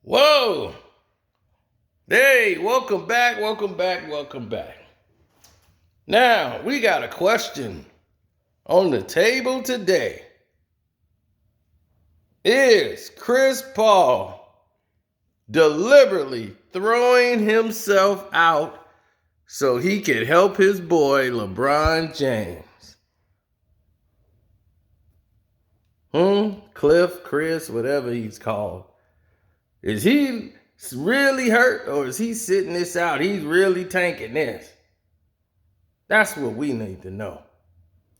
Whoa! Hey, welcome back, welcome back, welcome back. Now, we got a question on the table today. Is Chris Paul deliberately throwing himself out so he could help his boy LeBron James? Cliff, Chris, whatever he's called. Is he really hurt or is he sitting this out? He's really tanking this. That's what we need to know.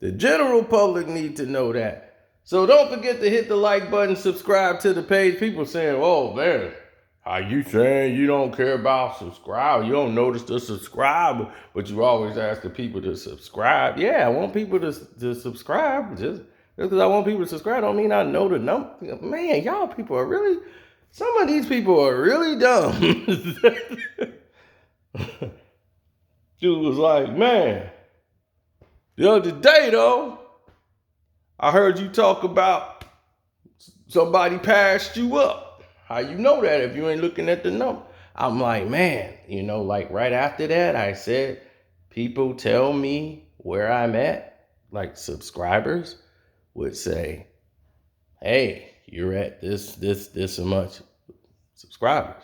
The general public need to know that. So don't forget to hit the like button, subscribe to the page. People saying, oh man, how you saying you don't care about subscribe? You don't notice the subscribe, but you always ask the people to subscribe. Yeah, I want people to subscribe. Just because I want people to subscribe don't mean I know the number. Man, y'all people are really, some of these people are really dumb. Dude was like, man, the other day though, I heard you talk about somebody passed you up. How you know that if you ain't looking at the number? I'm like, man, like right after that, I said, people tell me where I'm at, like subscribers would say, hey, you're at this so much subscribers.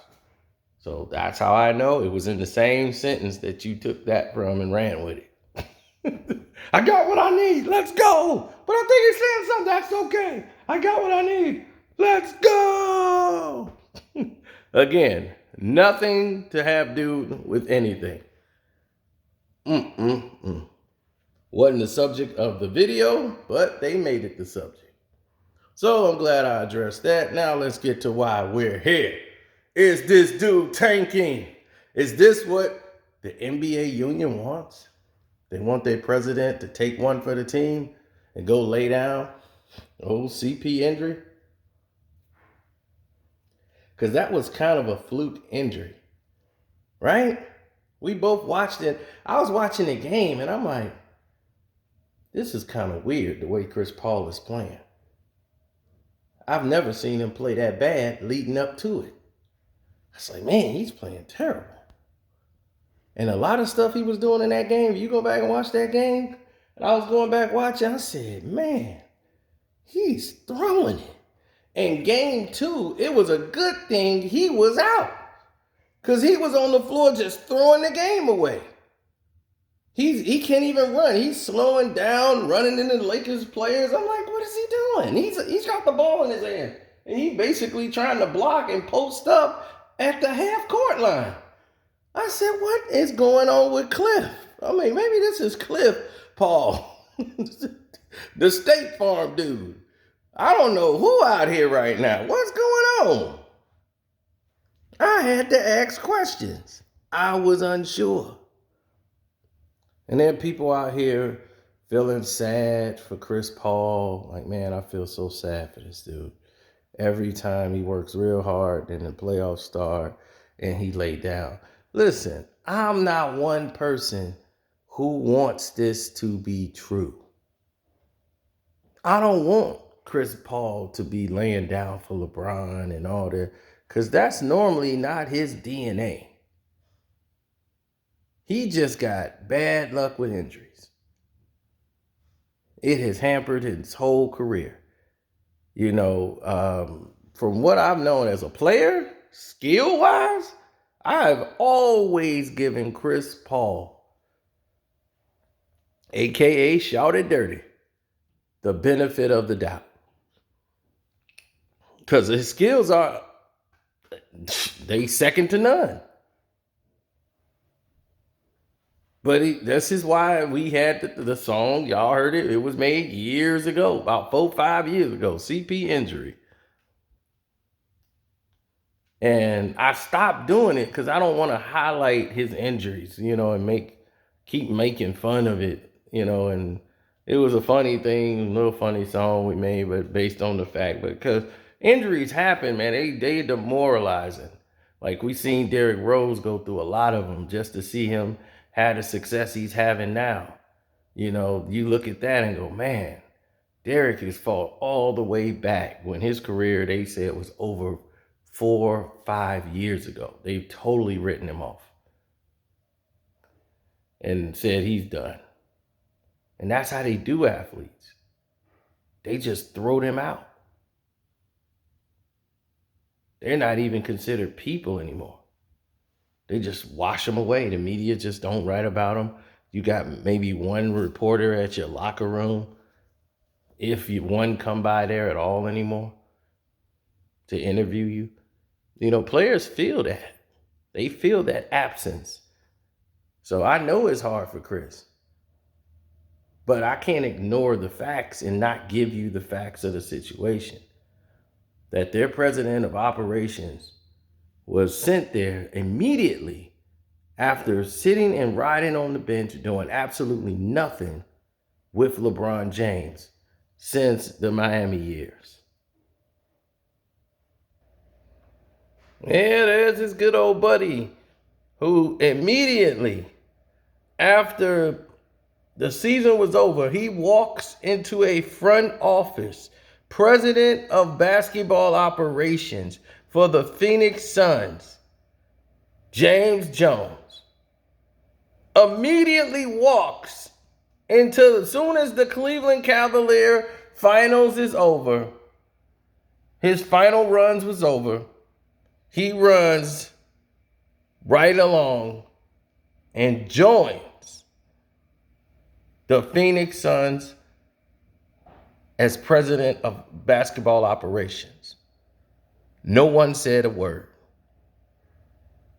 So that's how I know it was in the same sentence that you took that from and ran with it. I got what I need. Let's go. But I think he's saying something. That's okay. I got what I need. Let's go. Again, nothing to have do with anything. Wasn't the subject of the video, but they made it the subject. So I'm glad I addressed that. Now let's get to why we're here. Is this dude tanking? Is this what the NBA union wants? They want their president to take one for the team and go lay down. Old CP injury. Because that was kind of a fluke injury, right? We both watched it. I was watching the game and I'm like, this is kind of weird the way Chris Paul is playing. I've never seen him play that bad leading up to it. I was like, man, he's playing terrible. And a lot of stuff he was doing in that game, if you go back and watch that game, and I was going back watching, I said, man, he's throwing it. In game 2, it was a good thing he was out. Because he was on the floor just throwing the game away. He can't even run. He's slowing down, running into the Lakers players. I'm like, what is he doing? He's got the ball in his hand. And he basically trying to block and post up at the half court line. I said, what is going on with Cliff? I mean, maybe this is Cliff Paul, the State Farm dude. I don't know who out here right now. What's going on? I had to ask questions. I was unsure. And there are people out here feeling sad for Chris Paul. Like, man, I feel so sad for this dude. Every time he works real hard and the playoffs start and he laid down. Listen, I'm not one person who wants this to be true. I don't want Chris Paul to be laying down for LeBron and all that, because that's normally not his DNA. He just got bad luck with injuries. It has hampered his whole career. From what I've known as a player, skill-wise, I've always given Chris Paul, a.k.a. Shout It Dirty, the benefit of the doubt. Because his skills are, they second to none. But this is why we had the song, y'all heard it, it was made years ago, about 4-5 years ago, CP Injury. And I stopped doing it because I don't want to highlight his injuries, and keep making fun of it, and it was a funny thing, a little funny song we made, but based on the fact, because injuries happen, man, they demoralizing. Like we seen Derrick Rose go through a lot of them just to see him have the success he's having now. You look at that and go, man, Derrick has fought all the way back when his career, they said, was over 4, 5 years ago. They've totally written him off and said he's done. And that's how they do athletes. They just throw them out. They're not even considered people anymore. They just wash them away. The media just don't write about them. You got maybe one reporter at your locker room, if you one come by there at all anymore to interview you. You know, players feel that. They feel that absence. So I know it's hard for Chris. But I can't ignore the facts and not give you the facts of the situation. That their president of operations was sent there immediately after sitting and riding on the bench doing absolutely nothing with LeBron James since the Miami years. Yeah, there's this good old buddy who immediately after the season was over, he walks into a front office, president of basketball operations for the Phoenix Suns, James Jones, immediately walks into, as soon as the Cleveland Cavalier finals is over, his final runs was over, he runs right along and joins the Phoenix Suns as president of basketball operations. No one said a word.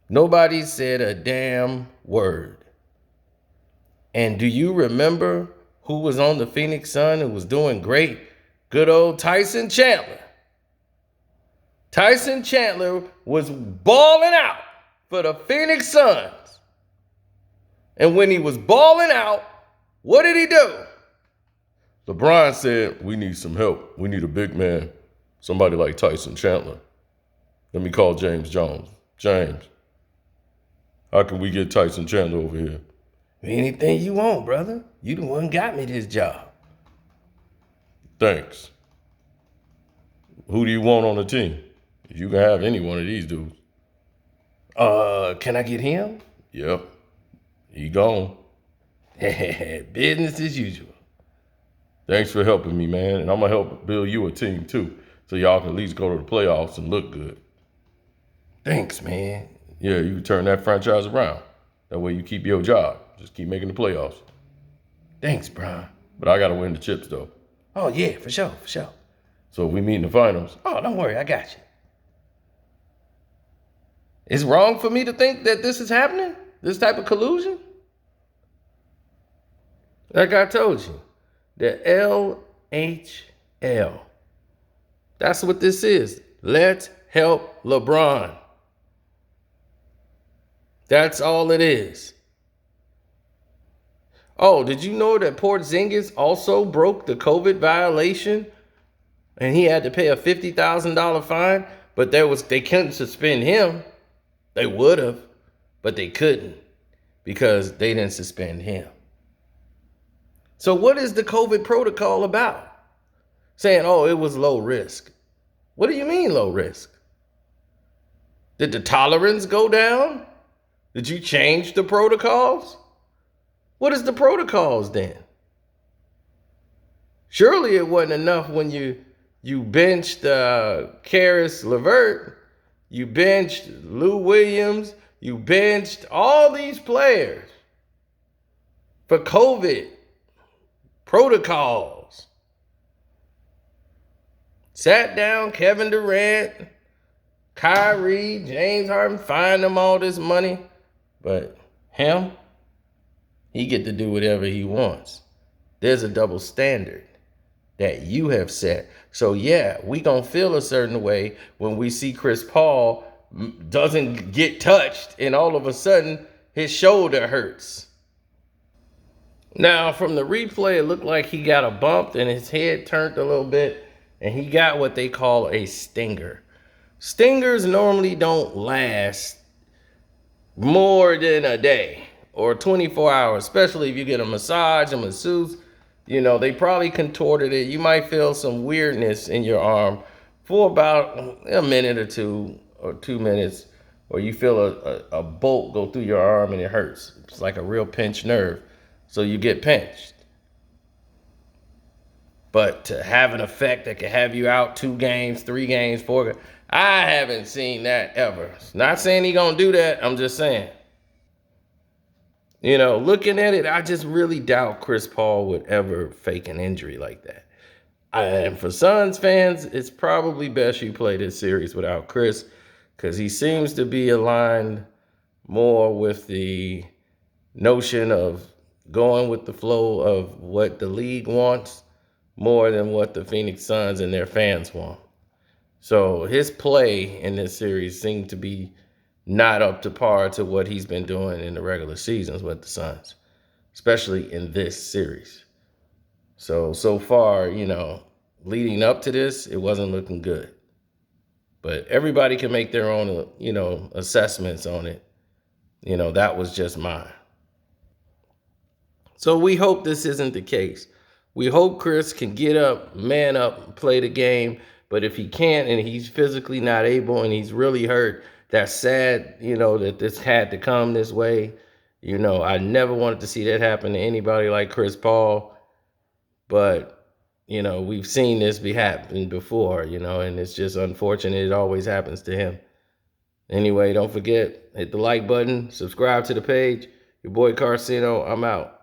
Nobody said a damn word. And do you remember who was on the Phoenix Sun who was doing great? Good old Tyson Chandler. Tyson Chandler was balling out for the Phoenix Suns. And when he was balling out, what did he do? LeBron said, we need some help. We need a big man, somebody like Tyson Chandler. Let me call James Jones. James, how can we get Tyson Chandler over here? Anything you want, brother. You the one got me this job. Thanks. Who do you want on the team? You can have any one of these dudes. Can I get him? Yep. He gone. Business as usual. Thanks for helping me, man. And I'm going to help build you a team, too, so y'all can at least go to the playoffs and look good. Thanks, man. Yeah, you can turn that franchise around. That way you keep your job. Just keep making the playoffs. Thanks, Brian. But I got to win the chips, though. Oh, yeah, for sure. So if we meet in the finals. Oh, don't worry. I got you. It's wrong for me to think that this is happening? This type of collusion? Like I told you, the LHL. That's what this is. Let's help LeBron. That's all it is. Oh, did you know that Porzingis also broke the COVID violation and he had to pay a $50,000 fine? But they couldn't suspend him. They would have, but they couldn't because they didn't suspend him. So what is the COVID protocol about? Saying, oh, it was low risk. What do you mean low risk? Did the tolerance go down? Did you change the protocols? What is the protocols then? Surely it wasn't enough when you benched Karis LeVert, you benched Lou Williams, you benched all these players for COVID protocols. Sat down Kevin Durant, Kyrie, James Harden, fined them all this money. But him, he get to do whatever he wants. There's a double standard that you have set. So yeah, we gonna feel a certain way when we see Chris Paul doesn't get touched and all of a sudden his shoulder hurts. Now, from the replay, it looked like he got a bump and his head turned a little bit and he got what they call a stinger. Stingers normally don't last more than a day or 24 hours, especially if you get a massage, a masseuse. You know, they probably contorted it. You might feel some weirdness in your arm for about a minute or 2 minutes, or you feel a bolt go through your arm and it hurts. It's like a real pinched nerve. So you get pinched. But to have an effect that can have you out 2 games, 3 games, 4 games, I haven't seen that ever. Not saying he gonna do that. I'm just saying. Looking at it, I just really doubt Chris Paul would ever fake an injury like that. And for Suns fans, it's probably best you play this series without Chris, because he seems to be aligned more with the notion of going with the flow of what the league wants more than what the Phoenix Suns and their fans want. So his play in this series seemed to be not up to par to what he's been doing in the regular seasons with the Suns, especially in this series. So far, leading up to this, it wasn't looking good. But everybody can make their own, assessments on it. That was just mine. So we hope this isn't the case. We hope Chris can get up, man up, play the game. But if he can't and he's physically not able and he's really hurt, that's sad, that this had to come this way. I never wanted to see that happen to anybody like Chris Paul. But, we've seen this be happening before, and it's just unfortunate it always happens to him. Anyway, don't forget, hit the like button, subscribe to the page. Your boy Carcino, I'm out.